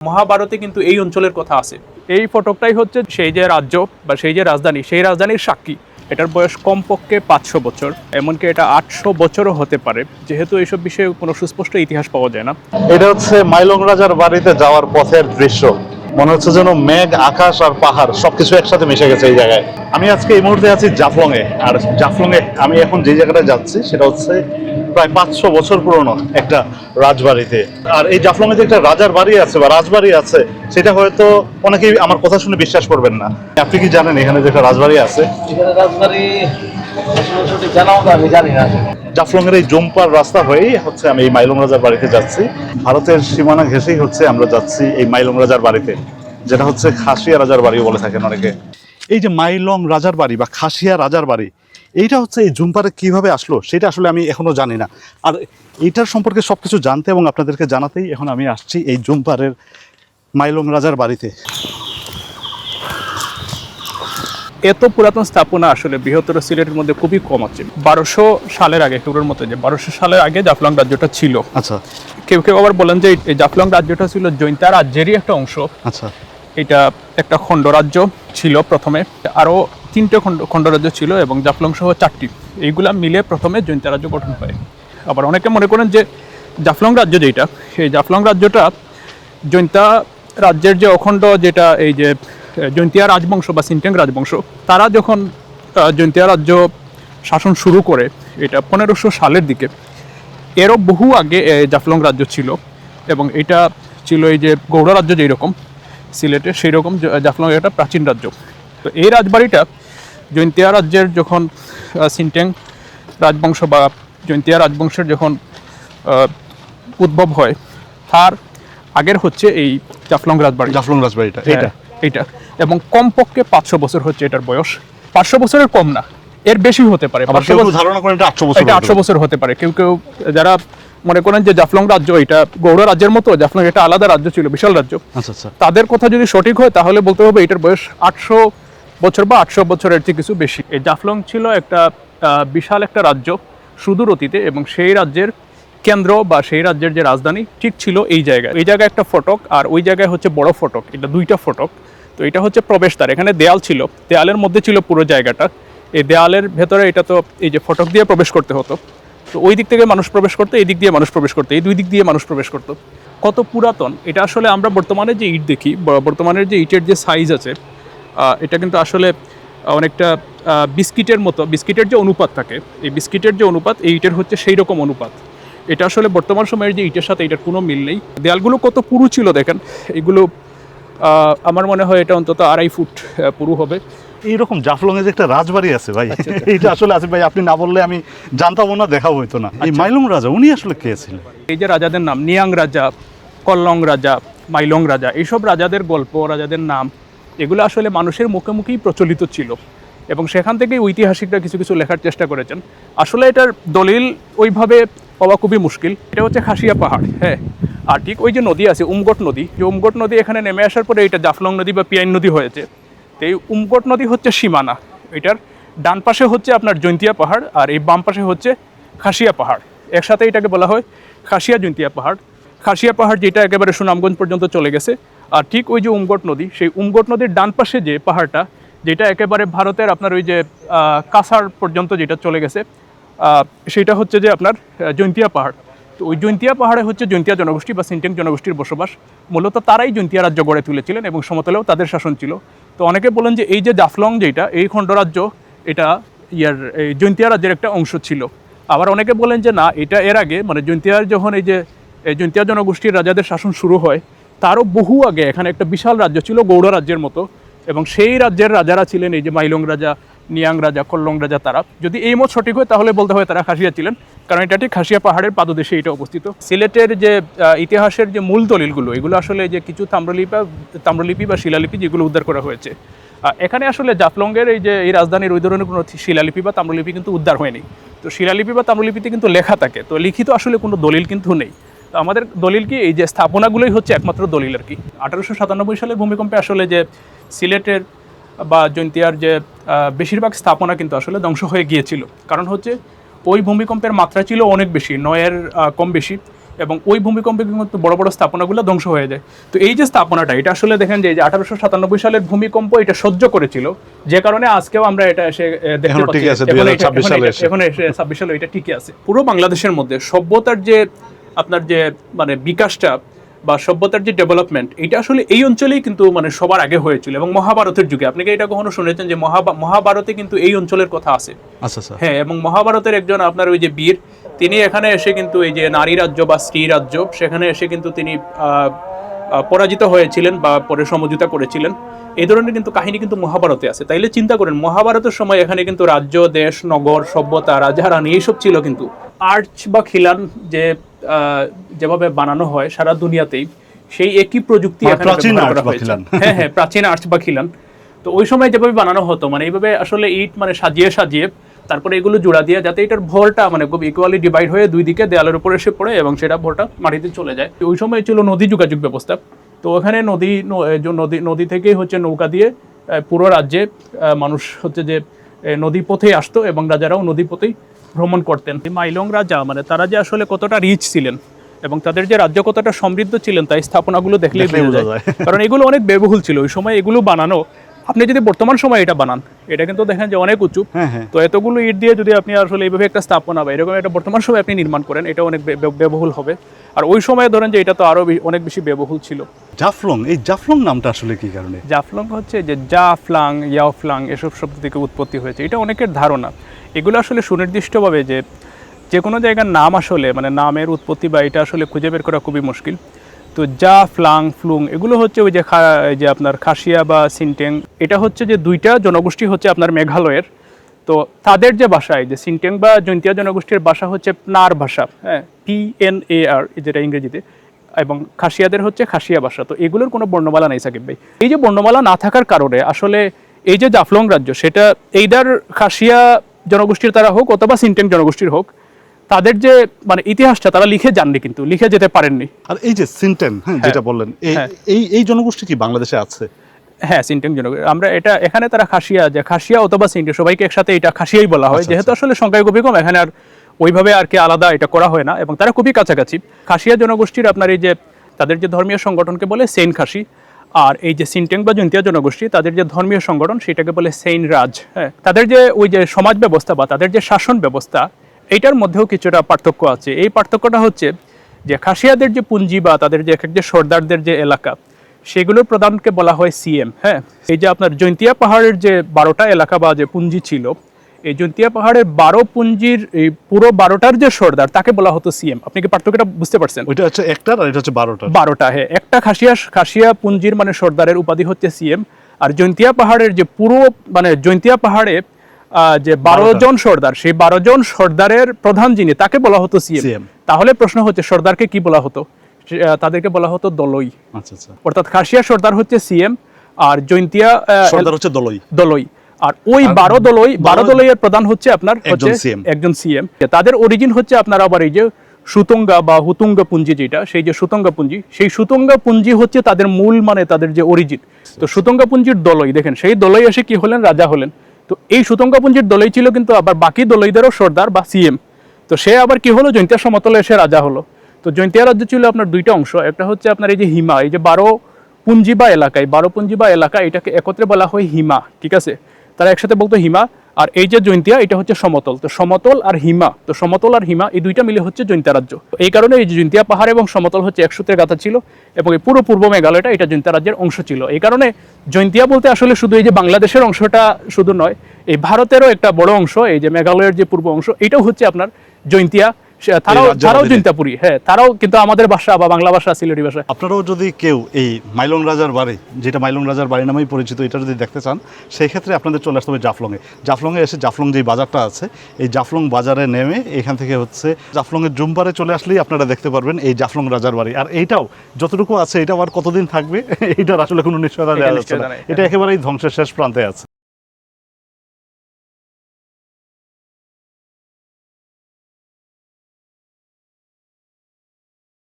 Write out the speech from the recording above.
মহাভারতে কিন্তু এই অঞ্চলের কথা আছে। এই ফটকটাই হচ্ছে সেই যে রাজ্য বা সেই যে রাজধানী, সেই রাজধানীর সাক্ষী। এটার বয়স কমপক্ষে 500 বছর, এমনকি এটা 800 বছরও হতে পারে, যেহেতু এইসব বিষয়ে কোনো সুস্পষ্ট ইতিহাস পাওয়া যায় না। এটা হচ্ছে মাইলং রাজার বাড়িতে যাওয়ার পথের দৃশ্য। মনে হচ্ছে যেন মেঘ, আকাশ আর পাহাড় সবকিছু একসাথে মিশে গেছে এই জায়গায়। আমি আজকে এই মুহূর্তে আছি জাফলং এ, আর জাফলং এ আমি এখন যে জায়গাটায় যাচ্ছি সেটা হচ্ছে প্রায় 500 বছর পুরনো একটা রাজবাড়িতে। আর এই জাফলং এ যে একটা রাজার বাড়ি আছে বা রাজবাড়ি আছে, সেটা হয়তো অনেকেই আমার কথা শুনে বিশ্বাস করবেন না। আপনি কি জানেন এখানে যে একটা রাজবাড়ি আছে? রাজবাড়ি সঠিক জানাও তো আমি জানি না। জাফলং এর এই জম্পার রাস্তা হয়েই হচ্ছে আমি এই মাইলং রাজার বাড়িতে যাচ্ছি। ভারতের সীমানা ঘেঁষেই হচ্ছে আমরা যাচ্ছি এই মাইলং রাজার বাড়িতে, যেটা হচ্ছে খাসিয়া রাজার বাড়িও বলে থাকেন অনেকে। এই যে মাইলং রাজার বাড়ি বা খাসিয়া রাজার বাড়ি, এইটা হচ্ছে এই জুমপারে কিভাবে আসলো সেটা আসলে আমি এখনো জানি না। আর এইটার সম্পর্কে সবকিছু জানতে এবং আপনাদেরকে জানাতেই এখন আমি আসছি এই জুমপারের মাইলং রাজার বাড়িতে। এত পুরাতন স্থাপনা আসলে বৃহত্তর সিলেটের মধ্যে খুবই কম আছে। 1200 সালের আগে, টুরের মতো যে 1200 সালের আগে জাফলং রাজ্যটা ছিল। আচ্ছা, কেউ কেউ আবার বলেন যে এই জাফলং রাজ্যটা ছিল জৈন্তা রাজ্যেরই একটা অংশ। আচ্ছা, এটা একটা খণ্ডরাজ্য ছিল প্রথমে, আরও 3টে খণ্ডরাজ্য ছিল এবং জাফলং সহ 4টি। এইগুলা মিলে প্রথমে জৈন্তা রাজ্য গঠন হয়। আবার অনেকে মনে করেন যে জাফলং রাজ্য যেটা, সেই জাফলং রাজ্যটা জৈন্তা রাজ্যের যে অখণ্ড, যেটা এই যে জৈন্তিয়া রাজবংশ বা সিনটেং রাজবংশ, তারা যখন জৈন্তিয়া রাজ্য শাসন শুরু করে, এটা 1500 সালের দিকে, এরও বহু আগে জাফলং রাজ্য ছিল। এবং এটা ছিল এই যে গৌড় রাজ্য যেরকম সিলেটে, সেই রকম জাফলং একটা প্রাচীন রাজ্য। তো এই রাজবাড়িটা জৈন্তিয়া রাজ্যের যখন সিনটেং রাজবংশ বা জৈন্তিয়া রাজবংশের যখন উদ্ভব হয়, তার আগের হচ্ছে এই জাফলং রাজবাড়ি। জাফলং রাজবাড়িটা এইটা এবং কমপক্ষে 500 বছর হচ্ছে এটার বয়স। 500 বছরের কম না, এর বেশি হতে পারে। ধারণা করেন এটা 800 বছর, এটা 800 বছর হতে পারে। কেউ কেউ যারা মনে করেন যে জাফলং রাজ্য এটা গৌড় রাজ্যের মতো, জাফলং এটা আলাদা রাজ্য ছিল, বিশাল রাজ্য, আচ্ছা আচ্ছা, তাদের কথা যদি সঠিক হয় তাহলে বলতে হবে এটার বয়স 800 বছর বা 800 বছরের চেয়ে কিছু বেশি। এই জাফলং ছিল একটা বিশাল একটা রাজ্য সুদূর অতীতে, এবং সেই রাজ্যের কেন্দ্র বা সেই রাজ্যের যে রাজধানী ঠিক ছিল এই জায়গায়। এই জায়গায় একটা ফটক, আর ওই জায়গায় হচ্ছে বড় ফটক। এটা 2টা ফটক। তো এটা হচ্ছে প্রবেশদ্বার। এখানে দেয়াল ছিল, দেয়ালের মধ্যে ছিল পুরো জায়গাটা। এই দেয়ালের ভেতরে এটা তো এই যে ফটক দিয়ে প্রবেশ করতে হতো। তো ওই দিক থেকে মানুষ প্রবেশ করতো, এই দিক দিয়ে মানুষ প্রবেশ করতো, এই 2 দিক দিয়ে মানুষ প্রবেশ করতো। কত পুরাতন এটা আসলে আমরা বর্তমানে যে ইট দেখি, বর্তমানের যে ইটের যে সাইজ আছে, এটা কিন্তু আসলে অনেকটা বিস্কিটের মতো। বিস্কিটের যে অনুপাত থাকে, এই বিস্কিটের যে অনুপাত, এই ইটের হচ্ছে সেই রকম অনুপাত। এটা আসলে বর্তমান সময়ের যে ইটের সাথে এটার কোনো মিল নেই। দেয়ালগুলো কত পুরু ছিল দেখেন। এগুলো আমার মনে হয় এটা অন্তত 2.5 ফুট পুরু হবে। এইরকম জাফলং এ যে একটা রাজবাড়ি আছে ভাই, এইটা আসলে আছে ভাই, আপনি না বললে আমি জানতামও না, দেখাও হইতো না। এই মাইলং রাজা উনি আসলে কে ছিলেন? এই যে রাজাদের নাম, নিয়াং রাজা, কল্লং রাজা, মাইলং রাজা, এইসব রাজাদের গল্প, রাজাদের নাম, এগুলো আসলে মানুষের মুখে মুখেই প্রচলিত ছিল, এবং সেখান থেকেই ঐতিহাসিকরা কিছু কিছু লেখার চেষ্টা করেছেন। আসলে এটার দলিল ওইভাবে পাওয়া খুবই মুশকিল। এটা হচ্ছে খাসিয়া পাহাড়, হ্যাঁ। আর ঠিক ওই যে নদী আছে উমগট নদী, যে উমগট নদী এখানে নেমে আসার পরে এটা জাফলং নদী বা পিয়াইন নদী হয়েছে। তো এই উমগট নদী হচ্ছে সীমানা। এটার ডান পাশে হচ্ছে আপনার জৈন্তিয়া পাহাড়, আর এই বাম পাশে হচ্ছে খাসিয়া পাহাড়। একসাথে এটাকে বলা হয় খাসিয়া জৈন্তিয়া পাহাড়। খাসিয়া পাহাড় যেটা একেবারে সুনামগঞ্জ পর্যন্ত চলে গেছে। আর ঠিক ওই যে উমগট নদী, সেই উমগট নদীর ডান পাশে যে পাহাড়টা, যেটা একেবারে ভারতের আপনার ওই যে কাছাড় পর্যন্ত যেটা চলে গেছে, সেটা হচ্ছে যে আপনার জৈন্তিয়া পাহাড়। তো ওই জৈন্তিয়া পাহাড়ে হচ্ছে জৈন্তিয়া জনগোষ্ঠী বা সিনটেং জনগোষ্ঠীর বসবাস। মূলত তারাই জৈন্তিয়া রাজ্য গড়ে তুলেছিলেন এবং সমতলেও তাদের শাসন ছিল। তো অনেকে বলেন যে এই যে জাফলং যেটা, এই খণ্ডরাজ্য, এটা এই জৈন্তিয়া রাজ্যের একটা অংশ ছিল। আবার অনেকে বলেন যে না, এটা এর আগে, মানে জৈন্তিয়ার যখন এই যে জৈন্তিয়া জনগোষ্ঠীর রাজাদের শাসন শুরু হয়, তারও বহু আগে এখানে একটা বিশাল রাজ্য ছিল গৌড় রাজ্যের মতো, এবং সেই রাজ্যের রাজারা ছিলেন এই যে মাইলং রাজা, নিয়াং রাজা, কল্লং রাজা। তারা যদি এই মত সঠিক হয় তাহলে বলতে হয় তারা খাসিয়া ছিলেন, কারণ এটা ঠিক খাসিয়া পাহাড়ের পাদদেশে এটা অবস্থিত। সিলেটের যে ইতিহাসের যে মূল দলিলগুলো, এগুলো আসলে যে কিছু তাম্রলিপি বা শিলালিপি যেগুলো উদ্ধার করা হয়েছে, এখানে আসলে জাফলংয়ের এই যে এই রাজধানীর ওই ধরনের কোনো শিলালিপি বা তাম্রলিপি কিন্তু উদ্ধার হয়নি। তো শিলালিপি বা তাম্রলিপিতে কিন্তু লেখা থাকে, তো লিখিত আসলে কোনো দলিল কিন্তু নেই। তো আমাদের দলিল কি, এই যে স্থাপনাগুলোই হচ্ছে একমাত্র দলিল আর কি। 1897 সালের ভূমিকম্পে আসলে যে সিলেটের বা জৈন্তিয়ার যে বেশিরভাগ স্থাপনা কিন্তু আসলে ধ্বংস হয়ে গিয়েছিল। কারণ হচ্ছে ওই ভূমিকম্পের মাত্রা ছিল অনেক বেশি, 9-এর কম বেশি, এবং ওই ভূমিকম্পে কিন্তু বড় বড় স্থাপনাগুলো ধ্বংস হয়ে যায়। তো এই যে স্থাপনাটা, এটা আসলে দেখেন যে 1897 সালের ভূমিকম্প এটা সহ্য করেছিল, যে কারণে আজকেও আমরা এটা এসে দেখতে এখনো পাচ্ছি। টিকে আছে, 2026 সালে এসে। এখন 26 সালে এটা টিকে আছে। পুরো বাংলাদেশের মধ্যে সভ্যতার যে আপনার যে মানে বিকাশটা বা সভ্যতার যে ডেভেলপমেন্ট, এটা আসলে এই অঞ্চলেই কিন্তু মানে সবার আগে হয়েছিল। এবং মহাভারতের যুগে, আপনি কি এটা কখনো শুনেছেন যে মহাভারতে কিন্তু এই অঞ্চলের কথা আছে? আচ্ছা আচ্ছা। হ্যাঁ, এবং মহাভারতের একজন আপনার ওই যে বীর, তিনি এখানে এসে কিন্তু এই যে নারী রাজ্য বা স্ত্রী রাজ্য, সেখানে এসে কিন্তু তিনি পরাজিত হয়েছিলেন বা পরে সমঝোতা করেছিলেন। এই ধরনের কিন্তু কাহিনী কিন্তু মহাভারতে আছে। তাইলে চিন্তা করেন, মহাভারতের সময় এখানে কিন্তু রাজ্য, দেশ, নগর, সভ্যতা, রাজা রানী এইসব ছিল। কিন্তু আর্চ বা খিলান যে যেভাবে বানানো হয় সারা দুনিয়াতেই, সেই একই প্রযুক্তি মানে এখানে প্রাচীন ব্যবহার আর্চ করা বা হয়েছে। খিলান। হ্যাঁ হ্যাঁ, প্রাচীন আর্চ বা খিলান। তো ওই সময় যেভাবে বানানো হতো, মানে এইভাবে আসলে ইট মানে সাজিয়ে সাজিয়ে তারপরে এগুলো জোড়া দিয়ে, যাতে এটার ভরটা মানে খুব ইকুয়ালি ডিভাইড হয়ে দুই দিকে দেয়ালের উপরে এসে পড়ে এবং সেটা ভরটা মাটিতে চলে যায়। ওই সময় ছিল নদী যোগাযোগ ব্যবস্থা। তো ওখানে নদী থেকেই হচ্ছে নৌকা দিয়ে পুরো রাজ্যে মানুষ হচ্ছে যে নদী পথেই আসতো এবং রাজারাও নদী পথেই ভ্রমণ করতেন। মাইলং রাজা মানে তারা যে আসলে কতটা রিচ ছিলেন এবং তাদের যে রাজ্য কতটা সমৃদ্ধ ছিলেন, তাই স্থাপনাগুলো দেখলেই বোঝা যায়। কারণ এগুলো অনেক ব্যয়বহুল ছিল ওই সময় এগুলো বানানো। আপনি যদি বর্তমান সময় এটা বানান, এটা কিন্তু দেখেন যে অনেক উঁচু। তো এতগুলো ইট দিয়ে যদি আপনি আসলে এইভাবে একটা স্থাপনা বা এরকম একটা বর্তমান সময় আপনি নির্মাণ করেন, এটা অনেক ব্যয়বহুল হবে। আর ওই সময় ধরেন যে এটা তো আরো অনেক বেশি ব্যয়বহুল ছিল। জাফলং, এই জাফলং নামটা আসলে কি কারণে? জাফলং হচ্ছে যে জাফলাং, ইয়াওফলাং এসব শব্দ থেকে উৎপত্তি হয়েছে, এটা অনেকের ধারণা। এগুলো আসলে সুনির্দিষ্টভাবে যে কোনো জায়গার নাম আসলে মানে নামের উৎপত্তি বা এটা আসলে খুঁজে বের করা খুবই মুশকিল। তো জাফলাং, ফ্লুং এগুলো হচ্ছে ওই যে আপনার খাসিয়া বা সিনটেং, এটা হচ্ছে যে দুইটা জনগোষ্ঠী হচ্ছে আপনার মেঘালয়ের। তো তাদের যে ভাষায় যে সিনটেং বা জৈন্তিয়া জনগোষ্ঠীর ভাষা হচ্ছে পনার ভাষা, হ্যাঁ, PNAR যেটা ইংরেজিতে, এবং খাসিয়াদের হচ্ছে খাসিয়া ভাষা। তো এগুলোর কোনো বর্ণমালা নেই সাকিব ভাই। এই যে বর্ণমালা না থাকার কারণে আসলে এই যে জাফলং রাজ্য, সেটা এইদার খাসিয়া জনগোষ্ঠীর তারা হোক অথবা সিনটেং জনগোষ্ঠীর হোক, তাদের যে মানে ইতিহাসটা তারা লিখে যাননি, কিন্তু লিখে যেতে পারেননি। আর এই যে সিনটেন, হ্যাঁ, যেটা বললেন, এই জনগোষ্ঠী কি বাংলাদেশে আছে? হ্যাঁ, সিনটেং জনগোষ্ঠী। আমরা এটা এখানে তারা খাসিয়া অথবা সিনটেং, সবাইকে একসাথে এটা খাসিয়াই বলা হয়। যেহেতু আসলে সংখ্যায় খুবই কম, এখানে আর ওইভাবে আর কি আলাদা এটা করা হয় না এবং তারা খুবই কাছাকাছি। খাসিয়া জনগোষ্ঠীর আপনার এই যে তাদের যে ধর্মীয় সংগঠনকে বলে সেইন খাসি, আর এই যে সিনটেং বা জৈন্তিয়া জনগোষ্ঠী তাদের যে ধর্মীয় সংগঠন সেটাকে বলে সেইন রাজ। হ্যাঁ, তাদের যে ওই যে সমাজ ব্যবস্থা বা তাদের যে শাসন ব্যবস্থা, এইটার মধ্যেও কিছুটা পার্থক্য আছে। এই পার্থক্যটা হচ্ছে যে খাসিয়াদের যে পুঞ্জি বা তাদের যে এক এক যে সর্দারদের যে এলাকা, সেগুলোর প্রধানকে বলা হয় সিএম। হ্যাঁ, এই যে আপনার জৈন্তিয়া পাহাড়ের যে 12টা এলাকা বা যে পুঞ্জি ছিল, এই জৈন্তিয়া পাহাড়ের 12 পুঞ্জির এই পুরো 12টার যে সর্দার তাকে বলা হতো সিএম। আপনি কি পার্থক্যটা বুঝতে পারছেন? ওইটা হচ্ছে একটা আর এটা হচ্ছে 12টা। 12টা, হ্যাঁ। একটা খাসিয়া পুঞ্জির মানে সর্দারের উপাধি হচ্ছে সিএম। আর জৈন্তিয়া পাহাড়ের যে পুরো মানে জৈন্তিয়া পাহাড়ে যে 12 জন সর্দার, সেই 12 জন সর্দারের প্রধান যিনি, তাকে বলা হতো সিএম। তাহলে প্রশ্ন হচ্ছে সর্দারকে কি বলা হতো? তাদেরকে বলা হতো দলই। আচ্ছা আচ্ছা। অর্থাৎ খাসিয়া সর্দার হচ্ছে সিএম আর জৈন্তিয়া সর্দার হচ্ছে দলই। আর ওই 12 দলইয়ের প্রধান হচ্ছে আপনার একজন সিএম। তাদের অরিজিন হচ্ছে আপনার আবার এই যে সুতঙ্গা বা হুতুঙ্গা পুঞ্জি, যেটা সেই যে সুতঙ্গা পুঞ্জি, সেই সুতঙ্গা পুঞ্জি হচ্ছে তাদের মূল মানে তাদের যে অরিজিন। তো সুতঙ্গা পুঞ্জির দলই দেখেন, সেই দলই এসে কি হলেন? রাজা হলেন। তো এই সুতঙ্গা পুঞ্জির দলই ছিল কিন্তু আবার বাকি দলইদেরও সর্দার বা সিএম। তো সে আবার কি হলো? জৈন্তিয়া সমতলে এসে রাজা হলো। তো জৈন্তিয়া রাজ্য ছিল আপনার দুইটা অংশ। একটা হচ্ছে আপনার এই যে হিমা, এই যে 12 পুঞ্জি বা এলাকা, এটাকে একত্রে বলা হয় হিমা, ঠিক আছে? তারা একসাথে বলতো হিমা। আর এই যে জৈন্তিয়া, এটা হচ্ছে সমতল। তো সমতল আর হিমা এই দুইটা মিলে হচ্ছে জৈন্তিয়া রাজ্য। এই কারণে এই যে জৈন্তিয়া পাহাড় এবং সমতল হচ্ছে এক সূত্রে গাঁথা ছিল এবং এই পুরো পূর্ব মেঘালয়টা এটা জৈন্তিয়া রাজ্যের অংশ ছিল। এই কারণে জৈন্তিয়া বলতে আসলে শুধু এই যে বাংলাদেশের অংশটা শুধু নয়, এই ভারতেরও একটা বড় অংশ, এই যে মেঘালয়ের যে পূর্ব অংশ, এটাও হচ্ছে আপনার জৈন্তিয়া। তারাও জৈন্তিয়াপুরী, হ্যাঁ, তারাও কিন্তু আমাদের ভাষা বা বাংলা ভাষা, সিলেটি ভাষা। আপনারাও যদি কেউ এই মাইলং রাজার বাড়ি, যেটা মাইলং রাজার বাড়ি নামেই পরিচিত, এটা যদি দেখতে চান, সেই ক্ষেত্রে আপনাদের চলে আসতে হবে জাফলংয়ে এসে জাফলং যে বাজারটা আছে, এই জাফলং বাজারে নেমে এখান থেকে হচ্ছে জাফলংয়ের জুমপারে চলে আসলেই আপনারা দেখতে পারবেন এই জাফলং রাজার বাড়ি। আর এইটাও যতটুকু আছে, এটা আর কতদিন থাকবে এইটার আসলে কোনো নিশ্চয়তা দেওয়া যাচ্ছে না। এটা একেবারেই ধ্বংসের শেষ প্রান্তে আছে।